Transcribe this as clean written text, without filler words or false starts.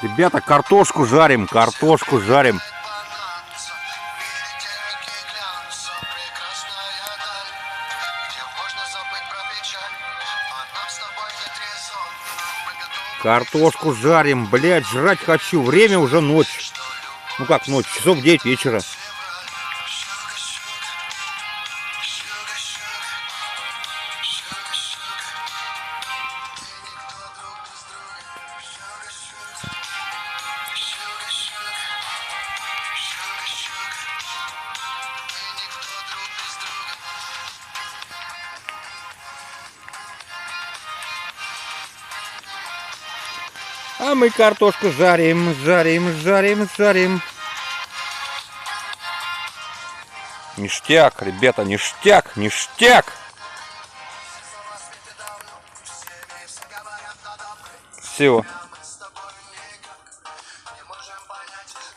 Ребята, картошку жарим, картошку жарим. Картошку жарим, блядь, жрать хочу. Время уже ночь. Ну как ночь, часов 9 вечера. А мы картошку жарим, жарим, жарим, жарим. Ништяк, ребята, ништяк, ништяк. Все.